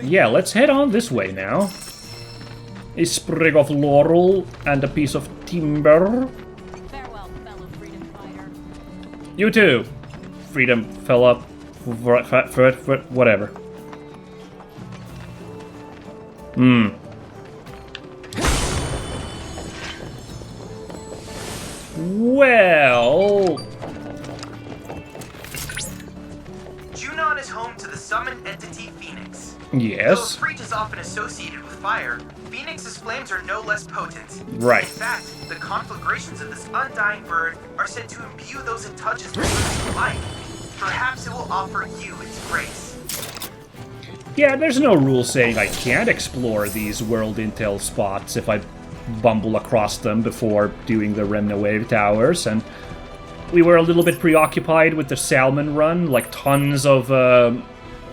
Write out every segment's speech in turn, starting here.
Yeah, let's head on this way now. A sprig of laurel and a piece of timber. Farewell, fellow freedom fighter. You too, freedom fella, whatever. Well... Junon is home to the summoned entity Phoenix. Yes. Though Freet is often associated with fire, Phoenix's flames are no less potent. Right. In fact, the conflagrations of this undying bird are said to imbue those it touches with living life. Perhaps it will offer you its grace. Yeah, there's no rule saying I can't explore these world intel spots if I bumble across them before doing the Remna Wave Towers, and we were a little bit preoccupied with the salmon run, like tons of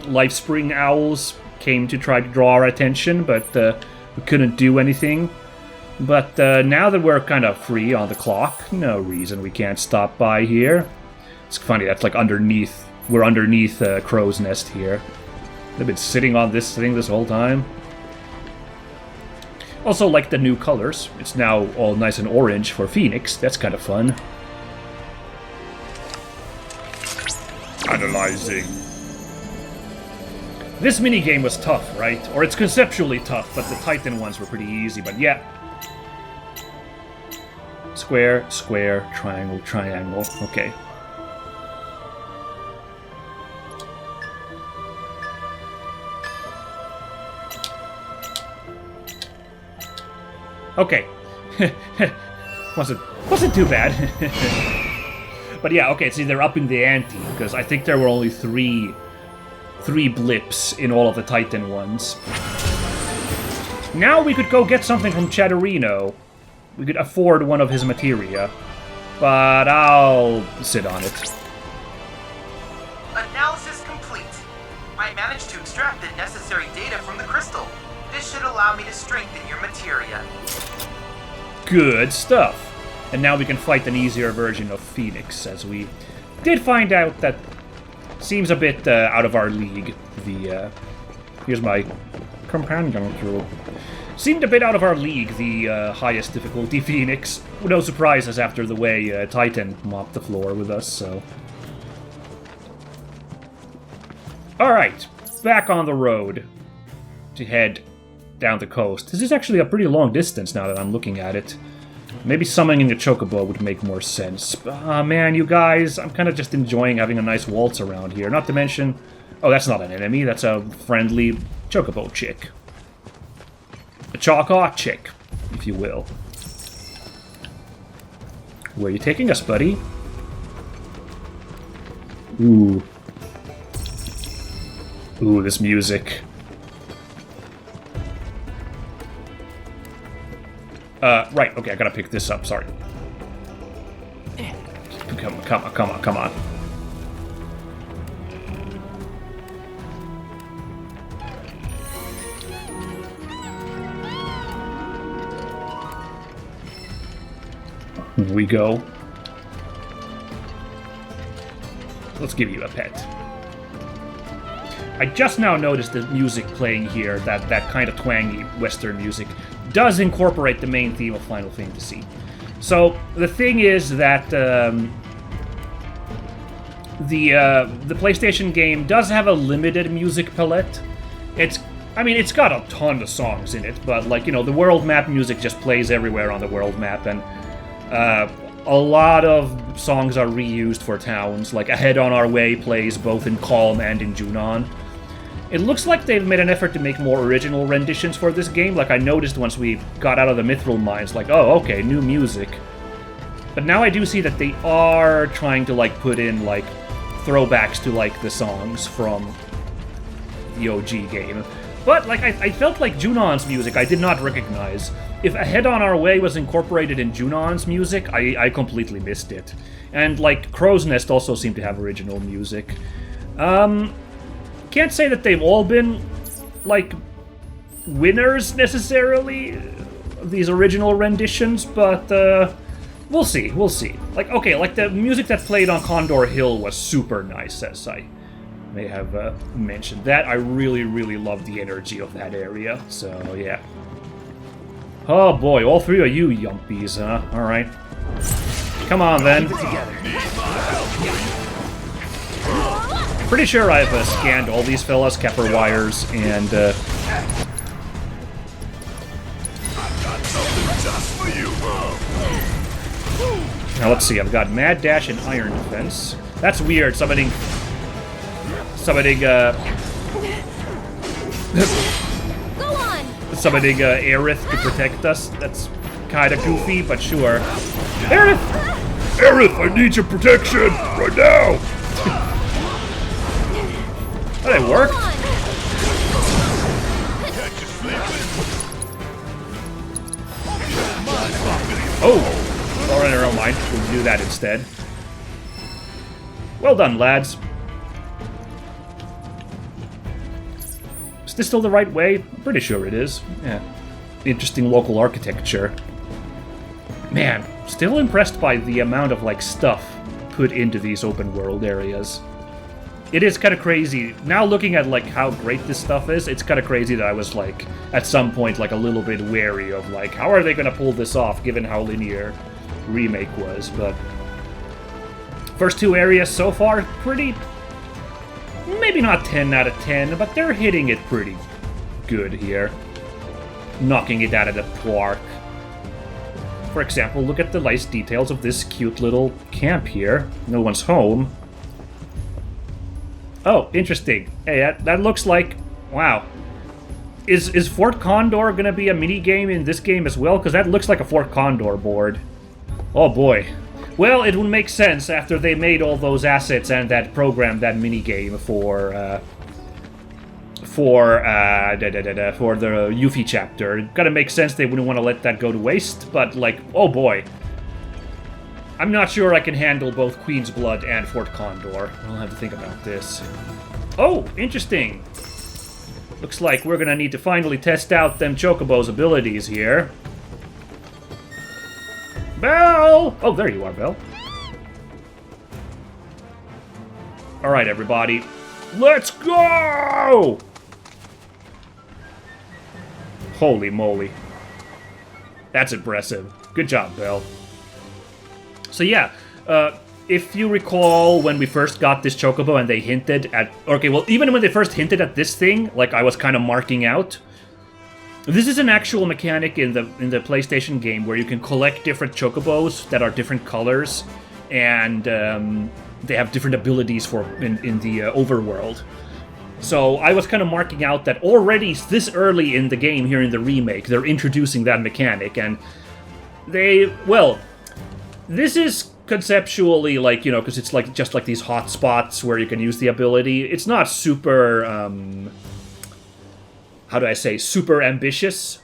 Lifespring owls came to try to draw our attention, but we couldn't do anything. But now that we're kind of free on the clock, no reason we can't stop by here. It's funny, that's like underneath, we're underneath Crow's Nest here. They've been sitting on this thing this whole time. Also, like the new colors. It's now all nice and orange for Phoenix. That's kind of fun. Analyzing. This minigame was tough, right? Or it's conceptually tough, but the Titan ones were pretty easy. But yeah. Square, square, triangle, triangle. Okay. Okay. wasn't too bad. But yeah, okay, see, they're upping the ante, because I think there were only three blips in all of the Titan ones. Now we could go get something from Chatterino. We could afford one of his materia. But I'll sit on it. Analysis complete. I managed to extract the necessary data from the crystal. This should allow me to strengthen your materia. Good stuff. And now we can fight an easier version of Phoenix, as we did find out that seems a bit out of our league. Here's my companion through. Seemed a bit out of our league, the highest difficulty Phoenix. No surprises after the way Titan mopped the floor with us, so... Alright, back on the road to head down the coast. This is actually a pretty long distance now that I'm looking at it. Maybe summoning a chocobo would make more sense. Man, you guys, I'm kind of just enjoying having a nice waltz around here. Not to mention... Oh, that's not an enemy. That's a friendly chocobo chick. A choco chick, if you will. Where are you taking us, buddy? Ooh. Ooh, this music. Right, okay, I gotta pick this up, sorry. Come on. Here we go. Let's give you a pet. I just now noticed the music playing here, that kind of twangy Western music, does incorporate the main theme of Final Fantasy. So, the thing is that the PlayStation game does have a limited music palette. It's got a ton of songs in it, but, like, you know, the world map music just plays everywhere on the world map, and a lot of songs are reused for towns. Like, Ahead on Our Way plays both in Calm and in Junon. It looks like they've made an effort to make more original renditions for this game. Like, I noticed once we got out of the Mithril Mines, like, oh, okay, new music. But now I do see that they are trying to, like, put in, like, throwbacks to, like, the songs from the OG game. But, like, I felt like Junon's music I did not recognize. If Ahead on Our Way was incorporated in Junon's music, I completely missed it. And, like, Crow's Nest also seemed to have original music. Can't say that they've all been, like, winners, necessarily, these original renditions, but, we'll see. Like, okay, like, the music that played on Condor Hill was super nice, as I may have mentioned that. I really, really love the energy of that area, so yeah. Oh boy, all three of you yumpies, huh? Alright. Come on then. Pretty sure I've scanned all these fellas, Kepler wires, and now let's see, I've got Mad Dash and Iron Defense. That's weird, summoning Aerith to protect us. That's kinda goofy, but sure. Aerith! Aerith, I need your protection! Right now! That didn't work. Oh! Alright, never mind. We'll do that instead. Well done, lads. Is this still the right way? I'm pretty sure it is. Yeah. Interesting local architecture. Man, still impressed by the amount of, like, stuff put into these open world areas. It is kind of crazy. Now looking at, like, how great this stuff is, it's kind of crazy that I was, like, at some point, like, a little bit wary of, like, how are they going to pull this off, given how linear Remake was, but... First two areas so far, pretty... Maybe not 10 out of 10, but they're hitting it pretty good here. Knocking it out of the park. For example, look at the nice details of this cute little camp here. No one's home. Oh, interesting. Hey, that looks like... Wow. Is Fort Condor gonna be a mini-game in this game as well? Because that looks like a Fort Condor board. Oh boy. Well, it would make sense after they made all those assets and that programmed that mini-game for the Yuffie chapter. It gotta make sense they wouldn't want to let that go to waste, but like, oh boy. I'm not sure I can handle both Queen's Blood and Fort Condor. I'll have to think about this. Oh, interesting. Looks like we're gonna need to finally test out them Chocobo's abilities here. Belle! Oh, there you are, Belle. Alright, everybody. Let's go! Holy moly. That's impressive. Good job, Belle. So yeah, if you recall when we first got this Chocobo and they hinted at... Okay, well, even when they first hinted at this thing, like I was kind of marking out, this is an actual mechanic in the PlayStation game where you can collect different Chocobos that are different colors, and they have different abilities for in the overworld. So I was kind of marking out that already this early in the game here in the remake, they're introducing that mechanic, and they... Well... This is conceptually, like, you know, because it's like just like these hot spots where you can use the ability. It's not super, how do I say, super ambitious,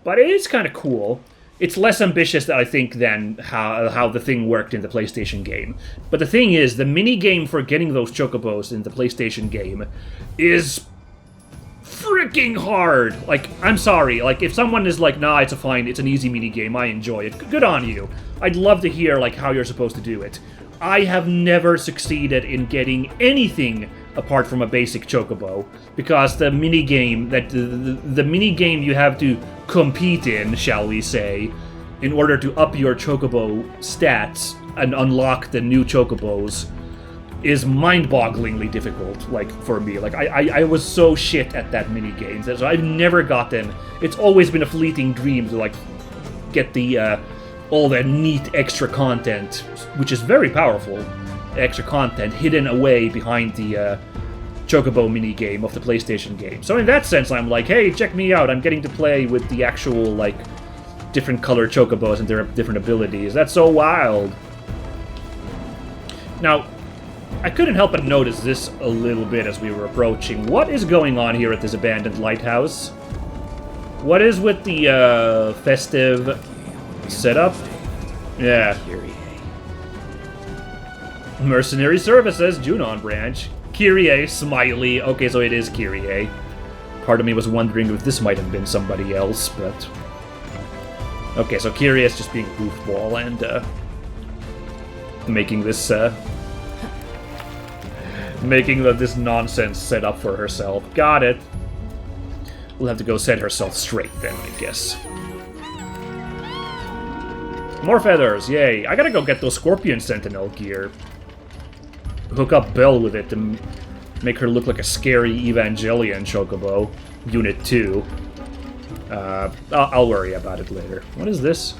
but it is kind of cool. It's less ambitious, I think, than how the thing worked in the PlayStation game. But the thing is, the mini-game for getting those Chocobos in the PlayStation game is freaking hard. Like, I'm sorry, like, if someone is like, nah, it's an easy mini-game, I enjoy it, good on you. I'd love to hear, like, how you're supposed to do it. I have never succeeded in getting anything apart from a basic Chocobo, because the mini-game, the mini-game you have to compete in, shall we say, in order to up your Chocobo stats and unlock the new Chocobos, is mind-bogglingly difficult, like, for me. Like, I was so shit at that mini-game, so I've never gotten... It's always been a fleeting dream to, like, get the, all that neat extra content, which is very powerful, extra content hidden away behind the, Chocobo mini-game of the PlayStation game. So in that sense, I'm like, hey, check me out, I'm getting to play with the actual, like, different colored Chocobos and their different abilities. That's so wild. Now, I couldn't help but notice this a little bit as we were approaching. What is going on here at this abandoned lighthouse? What is with the, festive setup? Yeah. Mercenary Services, Junon branch. Kyrie, Smiley. Okay, so it is Kyrie. Part of me was wondering if this might have been somebody else, but... Okay, so Kyrie is just being a goofball and, making this, Making this nonsense set up for herself. Got it. We'll have to go set herself straight then, I guess. More feathers, yay. I gotta go get those Scorpion Sentinel gear. Hook up Belle with it to make her look like a scary Evangelion chocobo. Unit 2. I'll worry about it later. What is this?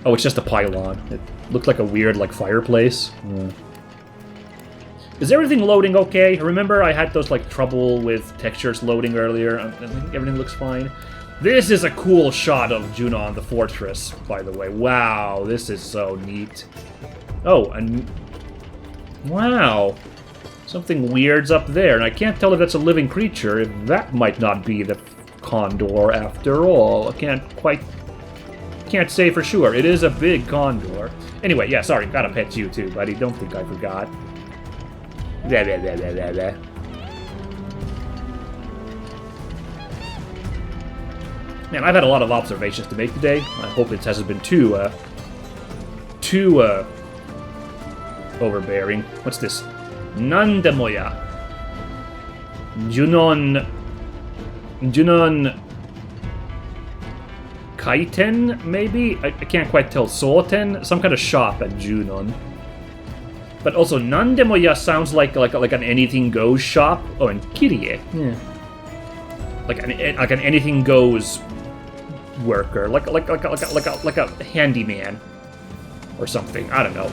Oh, it's just a pylon. It looked like a weird, like, fireplace. Is everything loading okay? Remember I had those, like, trouble with textures loading earlier? I think everything looks fine. This is a cool shot of Junon the Fortress, by the way. Wow, this is so neat. Oh, and... wow. Something weird's up there, and I can't tell if that's a living creature. That might not be the condor after all. I can't say for sure. It is a big condor. Anyway, yeah, sorry, gotta pet you too, buddy. Don't think I forgot. Blah, blah, blah, blah, blah, blah. Man, I've had a lot of observations to make today. I hope it hasn't been too overbearing. What's this? Nandemoya. Junon Kaiten, maybe? I can't quite tell. Soten? Some kind of shop at Junon. But also, Nandemoya sounds like an anything goes shop. Oh, and Kyrie. Yeah. Like an anything goes worker. Like a handyman. Or something. I don't know.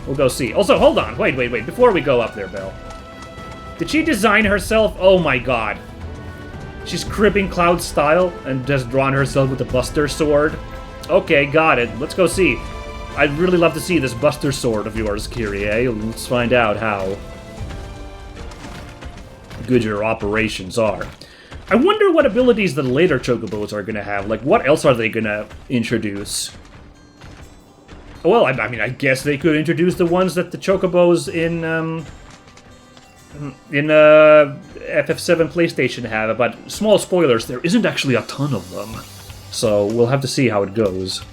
We'll go see. Also, hold on. Wait. Before we go up there, Belle. Did she design herself? Oh my god. She's cribbing Cloud's style and just drawn herself with a Buster Sword. Okay, got it. Let's go see. I'd really love to see this Buster Sword of yours, Kyrie. Let's find out how good your operations are. I wonder what abilities the later Chocobos are going to have. Like, what else are they going to introduce? Well, I mean, I guess they could introduce the ones that the Chocobos in FF7 PlayStation have, but small spoilers, there isn't actually a ton of them. So we'll have to see how it goes.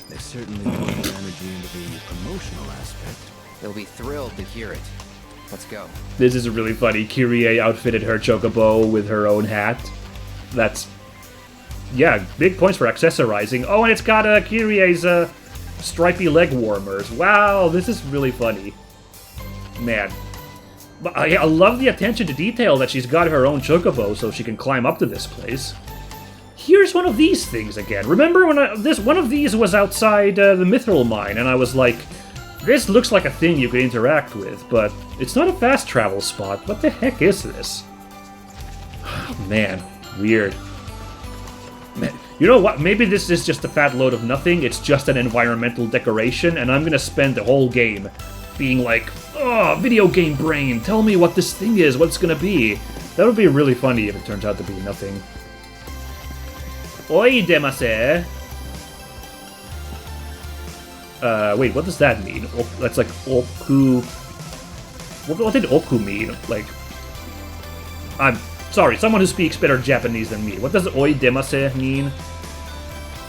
They certainly put their energy into the emotional aspect. They'll be thrilled to hear it. Let's go. This is really funny. Kyrie outfitted her Chocobo with her own hat. That's... yeah, big points for accessorizing. Oh, and it's got Kyrie's stripy leg warmers. Wow, this is really funny. Man. But I love the attention to detail that she's got her own Chocobo so she can climb up to this place. Here's one of these things again. Remember when one of these was outside the Mithril Mine, and I was like, this looks like a thing you could interact with, but it's not a fast travel spot. What the heck is this? Man, weird. Man, you know what? Maybe this is just a fat load of nothing. It's just an environmental decoration, and I'm gonna spend the whole game being like, oh, video game brain, tell me what this thing is, what it's gonna be. That would be really funny if it turns out to be nothing. Oi, demase. Wait, what does that mean? That's like Oku... What did Oku mean? Like... I'm sorry, someone who speaks better Japanese than me. What does Oi demase mean?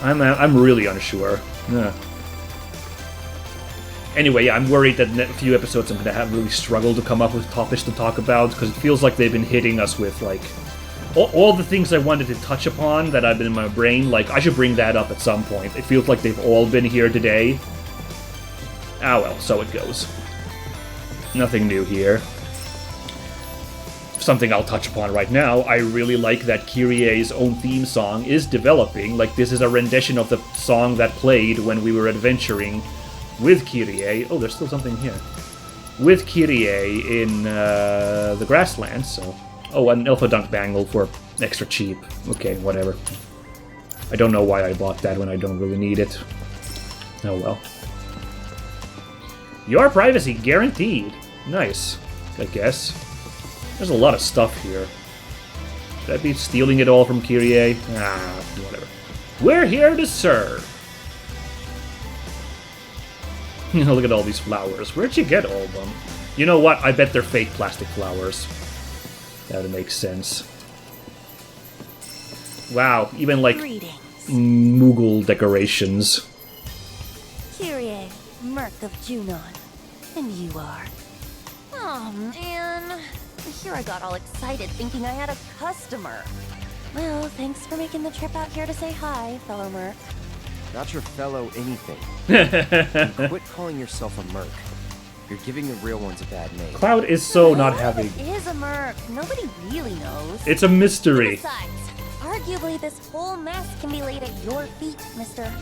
I'm really unsure. Yeah. Anyway, yeah, I'm worried that in a few episodes I'm gonna really struggle to come up with topics to talk about, because it feels like they've been hitting us with, like... all the things I wanted to touch upon that I've been in my brain, like, I should bring that up at some point. It feels like they've all been here today. Ah well, so it goes. Nothing new here. Something I'll touch upon right now, I really like that Kyrie's own theme song is developing. Like, this is a rendition of the song that played when we were adventuring with Kyrie. Oh, there's still something here. With Kyrie in the grasslands, so... oh, an Alpha Dunk Bangle for extra cheap. Okay, whatever. I don't know why I bought that when I don't really need it. Oh well. Your privacy guaranteed. Nice, I guess. There's a lot of stuff here. Should I be stealing it all from Kyrie? Ah, whatever. We're here to serve. Look at all these flowers. Where'd you get all of them? You know what? I bet they're fake plastic flowers. That would make sense. Wow, even like Moogle decorations. Kyrie, Merc of Junon. And you are. Oh, man. Here I got all excited thinking I had a customer. Well, thanks for making the trip out here to say hi, fellow merc. Not your fellow anything. And quit calling yourself a merc. You're giving the real ones a bad name. Cloud is so not having. It is a merc. Nobody really knows. It's a mystery. Besides, arguably this whole mess can be laid at your feet, mister.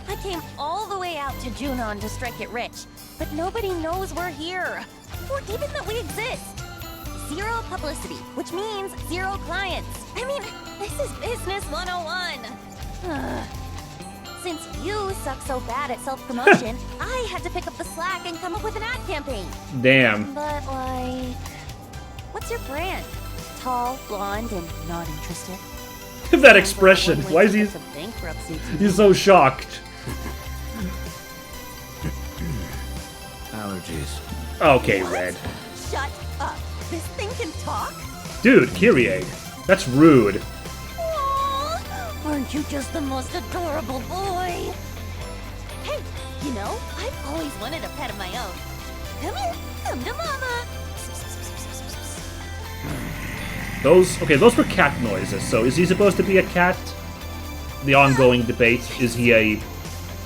I came all the way out to Junon to strike it rich, but nobody knows we're here, or even that we exist. Zero publicity, which means zero clients. I mean, this is business 101. Since you suck so bad at self-promotion, I had to pick up the slack and come up with an ad campaign. Damn. But like, what's your brand? Tall, blonde, and not interested? That expression. Why is he? He's so shocked. Allergies. Okay, Red. Shut up. This thing can talk? Dude, Kyrie. That's rude. Aww, aren't you just the most adorable boy? Hey, you know, I've always wanted a pet of my own. Come here, come to mama. Those were cat noises. So is he supposed to be a cat? The ongoing debate, is he a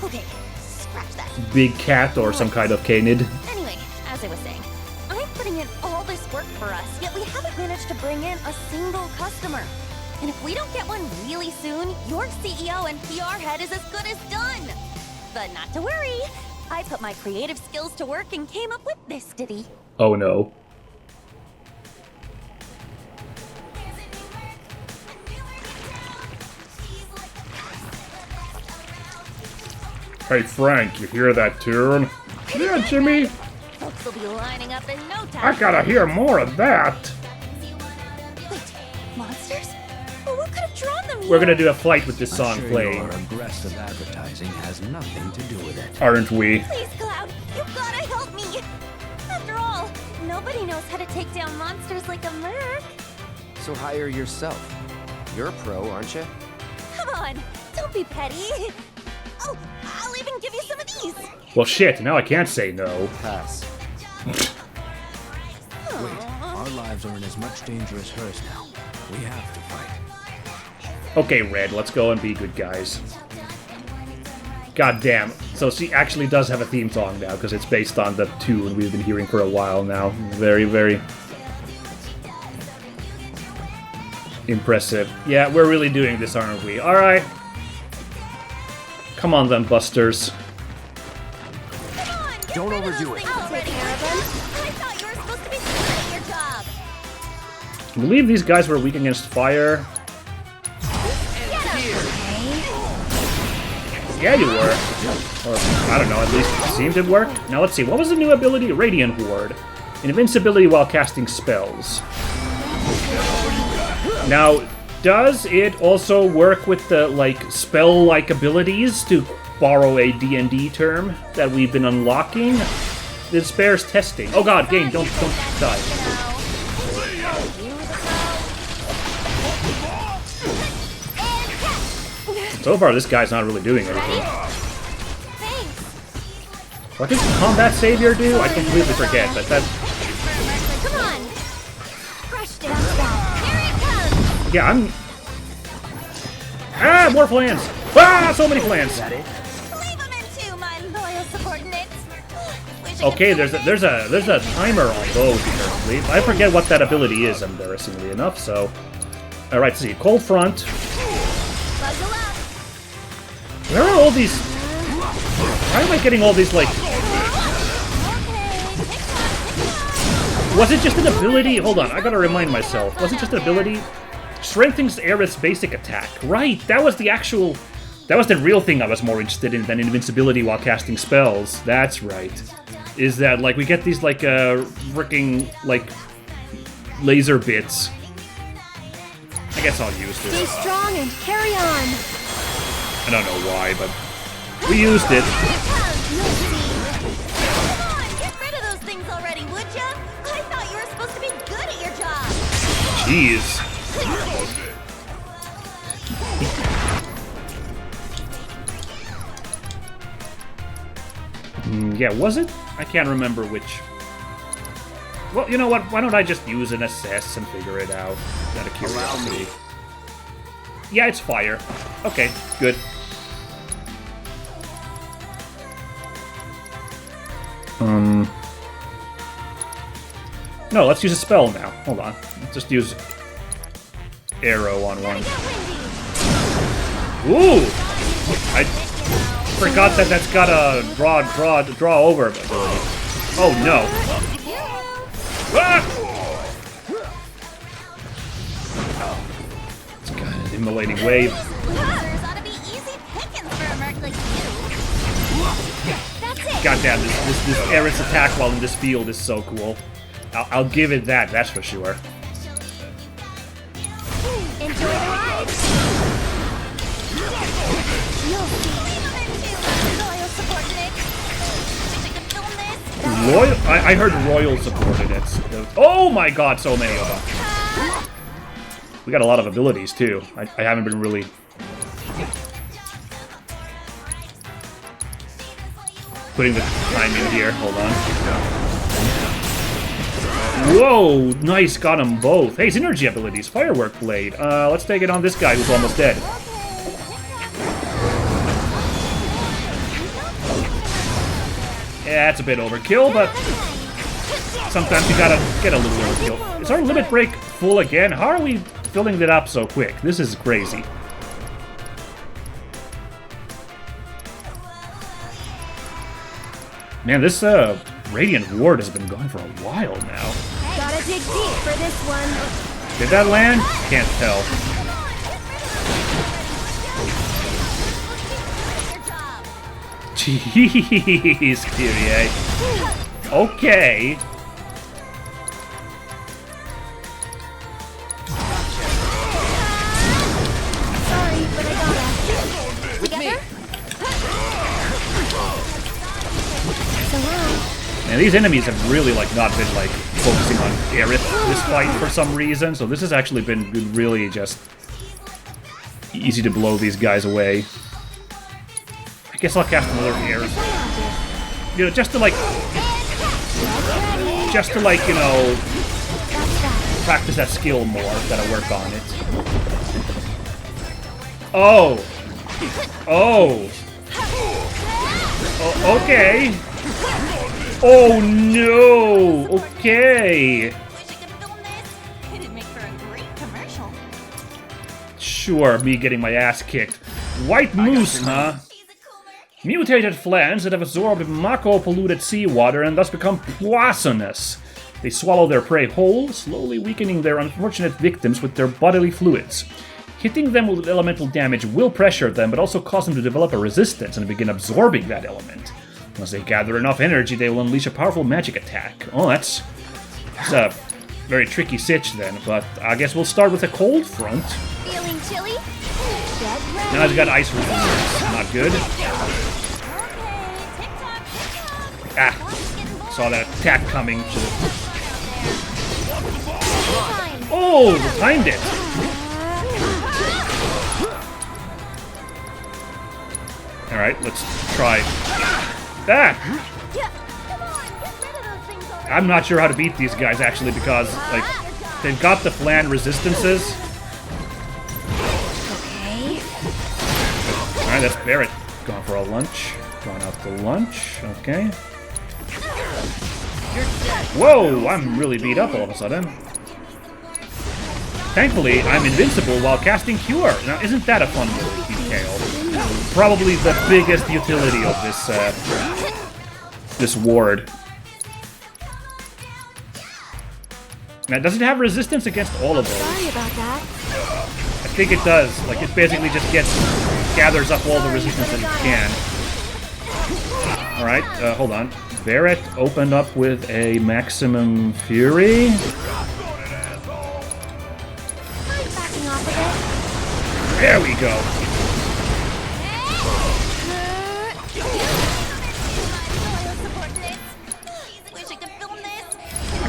Okay, scratch that. big cat or some kind of canid? Anyway, as I was saying, I'm putting in all this work for us, yet we haven't managed to bring in a single customer. And if we don't get one really soon, your CEO and PR head is as good as done. But not to worry. I put my creative skills to work and came up with this ditty. Oh no. Hey Frank, you hear that tune? Yeah, Jimmy. Folks will be lining up in no time. I gotta hear more of that. Wait, monsters? Well, what could have drawn them here? We're gonna do a fight with this song I'm sure playing, your aggressive advertising has nothing to do with it. aren't we? Please, Cloud, you gotta help me. After all, nobody knows how to take down monsters like a merc. So hire yourself. You're a pro, aren't you? Come on, don't be petty. Oh, I'll even give you some of these. Well shit, now I can't say no. Pass. Wait, our lives are in as much danger as hers now. We have to fight. Okay, Red, let's go and be good guys. God damn. So she actually does have a theme song now, because it's based on the tune we've been hearing for a while now. Very, very impressive. Yeah, we're really doing this, aren't we? Alright. Come on then, Busters. Come on, get Don't rid of overdo those it. things already, Arabin. I thought you were supposed to be good at your job. I believe these guys were weak against fire. Yeah, you were. Or, I don't know, at least it seemed to work. Now let's see, what was the new ability? Radiant Ward. Invincibility while casting spells. Now, does it also work with the, like, spell-like abilities, to borrow a D&D term that we've been unlocking? This bears testing. Oh god, game, don't die. So far, this guy's not really doing anything. Thanks. What does Combat Savior do? I completely forget, but that... Come on. Fresh down south. Here it comes. Yeah, I'm... Ah, more plans! Ah, so many plans! Leave them in too, my loyal subordinates. Wish I Okay, could there's a timer on those apparently. I forget what that ability is, embarrassingly enough. So, all right, see, Cold Front. Buckle up. Where are all these? Why am I getting all these like? Okay, pick one. Was it just an ability? Hold on, I gotta remind myself. Was it just an ability? Strengthens Aerith's basic attack. Right, that was the actual. That was the real thing I was more interested in than invincibility while casting spells. That's right. Is that like we get these like freaking like laser bits? I guess I'll use Stay this. strong and carry on. I don't know why, but we used it. Here it comes. You'll see. Come on, get rid of those things already, would ya? I thought you were supposed to be good at your job. Jeez. Yeah, was it? I can't remember which. Well, you know what? Why don't I just use an assess and figure it out? Out of curiosity. Yeah, it's fire. Okay, good. No, let's use a spell now. Hold on. Let's just use arrow on one. Ooh! I forgot that that's got a draw over ability. Oh no. Ah! It's got an immolating wave. Goddamn, this Aerith's attack while in this field is so cool. I'll give it that, that's for sure. Enjoy the ride. Royal? I heard Royal supported it. Oh my god, so many of them. We got a lot of abilities too. I haven't been really... putting the time in here. Hold on. Whoa! Nice, got them both. Hey, synergy abilities. Firework Blade. Let's take it on this guy who's almost dead. Yeah, that's a bit overkill, but sometimes you gotta get a little overkill. Is our limit break full again? How are we filling it up so quick? This is crazy. Man, this Radiant Ward has been gone for a while now. Gotta dig deep for this one. Did that land? Can't tell. Jeez, Kyrie. Okay. Sorry, but I gotta. Together? And these enemies have really not been focusing on Aerith this fight for some reason, so this has actually been really just easy to blow these guys away. I guess I'll cast another Aerith. You know, just to you know, practice that skill more, gotta work on it. Oh! Oh! Oh, okay! Oh no! Okay! Sure, me getting my ass kicked. White moose, huh? Mutated flans that have absorbed mako-polluted seawater and thus become poisonous. They swallow their prey whole, slowly weakening their unfortunate victims with their bodily fluids. Hitting them with elemental damage will pressure them, but also cause them to develop a resistance and begin absorbing that element. Once they gather enough energy, they will unleash a powerful magic attack. Oh, that's a very tricky sitch then, but I guess we'll start with a cold front. Feeling chilly? Now I've got ice resistance. Not good. Ah, saw that attack coming. Oh, timed it. All right, let's try. Ah! I'm not sure how to beat these guys actually because they've got the flan resistances. Okay. Alright, that's Barrett. Going for a lunch. Going out to lunch. Okay. Whoa! I'm really beat up all of a sudden. Thankfully, I'm invincible while casting Cure. Now, isn't that a fun little detail? Probably the biggest utility of this ward. Now, does it have resistance against all of those? Sorry about that. I think it does. It basically just gathers up all the resistance that it can. Alright, hold on. Barrett opened up with a Maximum Fury. There we go.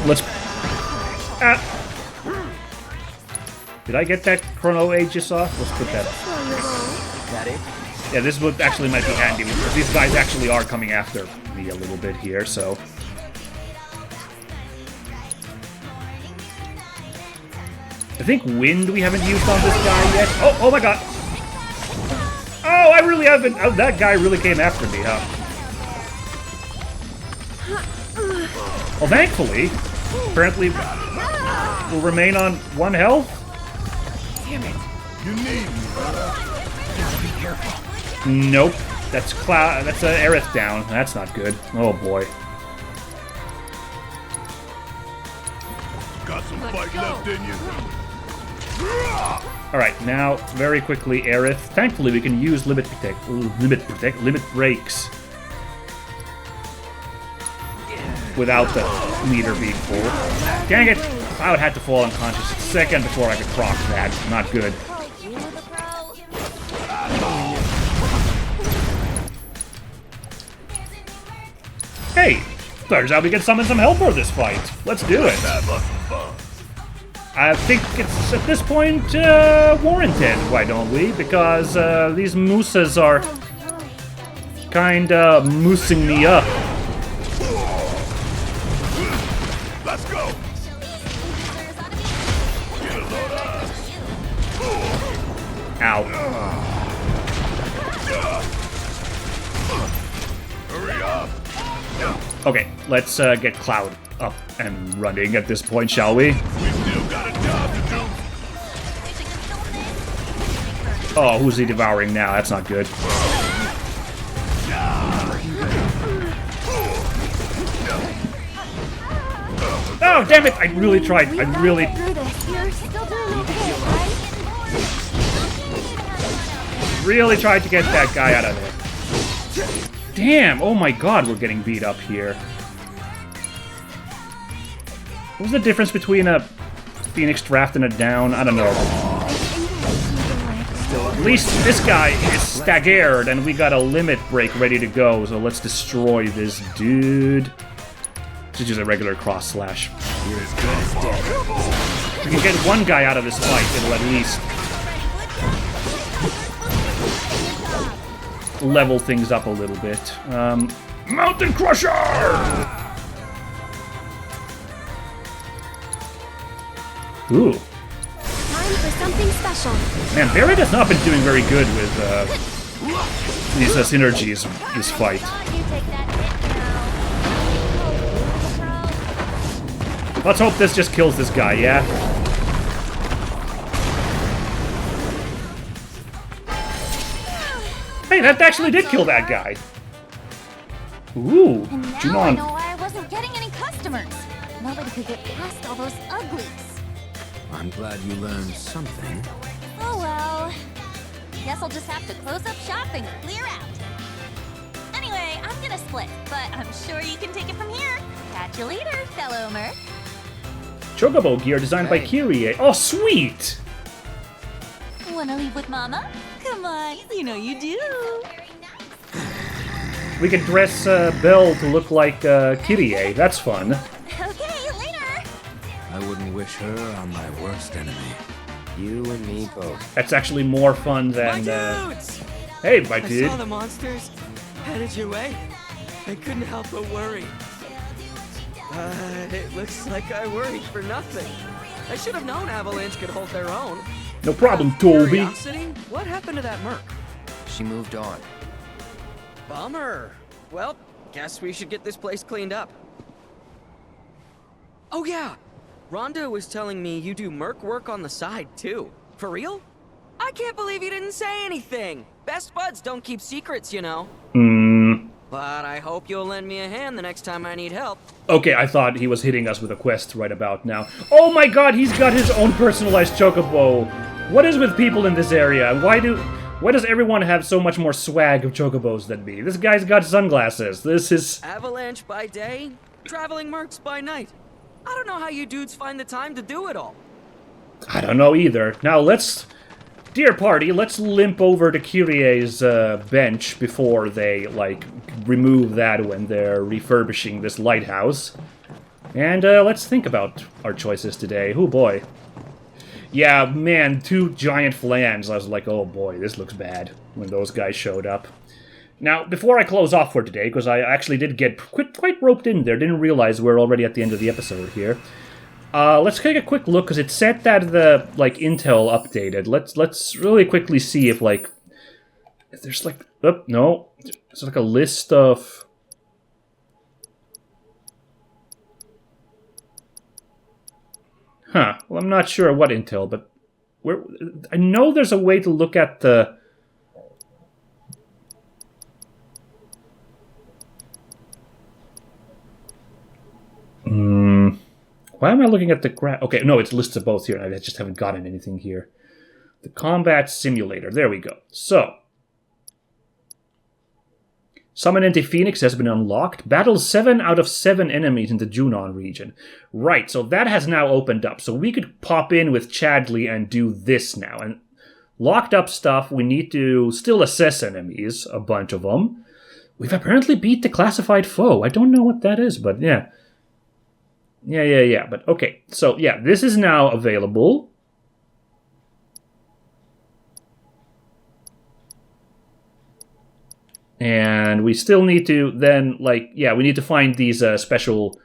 Let's... Did I get that Chrono Aegis off? Let's put that... That it? Yeah, this would actually might be handy, because these guys actually are coming after me a little bit here, so... I think wind we haven't used on this guy yet. Oh my god! Oh, I really haven't... Oh, that guy really came after me, huh? Well, thankfully, apparently we'll remain on 1 health. Damn it. You need me, brother. Be careful. Nope. That's That's Aerith down. That's not good. Oh boy. Got some fight left in you. Alright, now, very quickly, Aerith. Thankfully, we can use limit breaks. Without the meter being full. Dang it! I would have to fall unconscious a second before I could proc that. Not good. Hey! Turns out we can summon some help for this fight. Let's do it. I think it's, at this point, warranted, why don't we? Because these mooses are kinda moosing me up. Let's go. Ow. Hurry up. Okay, let's get Cloud up and running at this point, shall we? We still got a job to do. Oh, who's he devouring now? That's not good. Oh, damn it! I really tried. I really... Really tried to get that guy out of there. Damn! Oh my god, we're getting beat up here. What was the difference between a Phoenix draft and a down? I don't know. At least this guy is staggered, and we got a limit break ready to go, so let's destroy this dude. This is just a regular cross slash. If we can get one guy out of this fight, it'll at least level things up a little bit. Mountain Crusher! Ooh. Time for something special. Man, Barret has not been doing very good with these synergies this fight. Let's hope this just kills this guy, yeah? Hey, that actually did kill that guy. Ooh, And now I Junon. know why I wasn't getting any customers. Nobody could get past all those uglies. I'm glad you learned something. Oh well. Guess I'll just have to close up shop and clear out. Anyway, I'm gonna split, but I'm sure you can take it from here. Catch you later, fellow merc. Chocobo gear designed by Kyrie. Oh, sweet! Wanna leave with Mama? Come on, you know you do. We can dress Belle to look like Kyrie. That's fun. Okay, later. I wouldn't wish her on my worst enemy. You and me both. That's actually more fun than... My dudes! Hey, my I dude. saw the monsters headed your way. I couldn't help but worry. It looks like I worried for nothing. I should have known Avalanche could hold their own. No problem, Toby. Curiosity, what happened to that merc? She moved on. Bummer. Well, guess we should get this place cleaned up. Oh yeah, Rhonda was telling me you do merc work on the side too. For real? I can't believe you didn't say anything. Best buds don't keep secrets, you know. But I hope you'll lend me a hand the next time I need help. Okay, I thought he was hitting us with a quest right about now. Oh my god, he's got his own personalized chocobo. What is with people in this area? Why does everyone have so much more swag of chocobos than me? This guy's got sunglasses. This is... Avalanche by day, traveling mercs by night. I don't know how you dudes find the time to do it all. I don't know either. Now let's... Dear party, let's limp over to Kyrie's bench before they, like, remove that when they're refurbishing this lighthouse. And let's think about our choices today. Oh boy. Yeah, man, 2 giant flans. I was like, oh boy, this looks bad when those guys showed up. Now, before I close off for today, because I actually did get quite roped in there, didn't realize we're already at the end of the episode here. Let's take a quick look, because it said that the, like, intel updated. Let's really quickly see if, like, if there's, like, oh, no. It's like a list of... Huh. Well, I'm not sure what intel, but I know there's a way to look at the... Why am I looking at the graph? Okay, no, it's lists of both here. I just haven't gotten anything here. The combat simulator. There we go. So, Summon Anti-Phoenix has been unlocked. Battle 7 out of 7 enemies in the Junon region. Right, so that has now opened up. So we could pop in with Chadley and do this now. And locked up stuff, we need to still assess enemies, a bunch of them. We've apparently beat the classified foe. I don't know what that is, but yeah. Yeah. But okay, so yeah, this is now available. And we still need to then, like, yeah, we need to find these special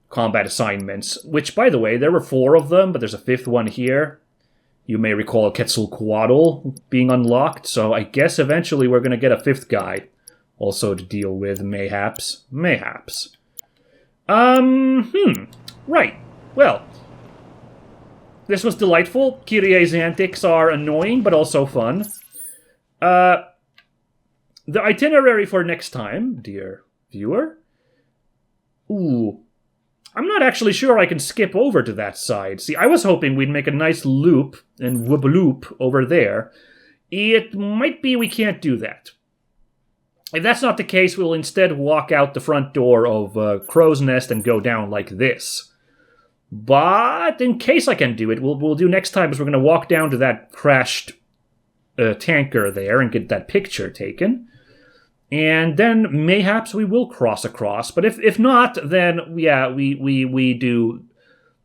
combat assignments. Which, by the way, there were 4 of them, but there's a 5th one here. You may recall Quetzalcoatl being unlocked, so I guess eventually we're going to get a 5th guy also to deal with, mayhaps. Mayhaps. Right. Well, this was delightful. Kyrie's antics are annoying, but also fun. The itinerary for next time, dear viewer. Ooh. I'm not actually sure I can skip over to that side. See, I was hoping we'd make a nice loop and whoop-a-loop over there. It might be we can't do that. If that's not the case, we'll instead walk out the front door of Crow's Nest and go down like this. But in case I can do it, we'll do next time is we're going to walk down to that crashed tanker there and get that picture taken. And then mayhaps we will cross across. But if not, then yeah, we do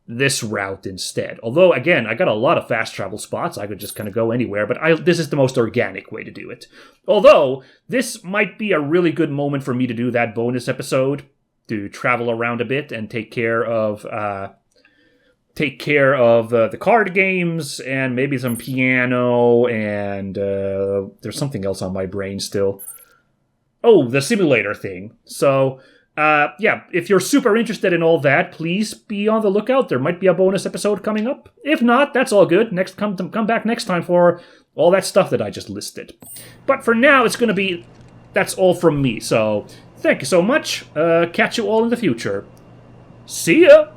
this route instead. Although, again, I got a lot of fast travel spots. I could just kind of go anywhere, but this is the most organic way to do it. Although, this might be a really good moment for me to do that bonus episode, to travel around a bit and take care of the card games, and maybe some piano, and there's something else on my brain still. Oh, the simulator thing. So... yeah, if you're super interested in all that, please be on the lookout. There might be a bonus episode coming up. If not, that's all good. Come back next time for all that stuff that I just listed. But for now, it's going to be... That's all from me. So, thank you so much. Catch you all in the future. See ya!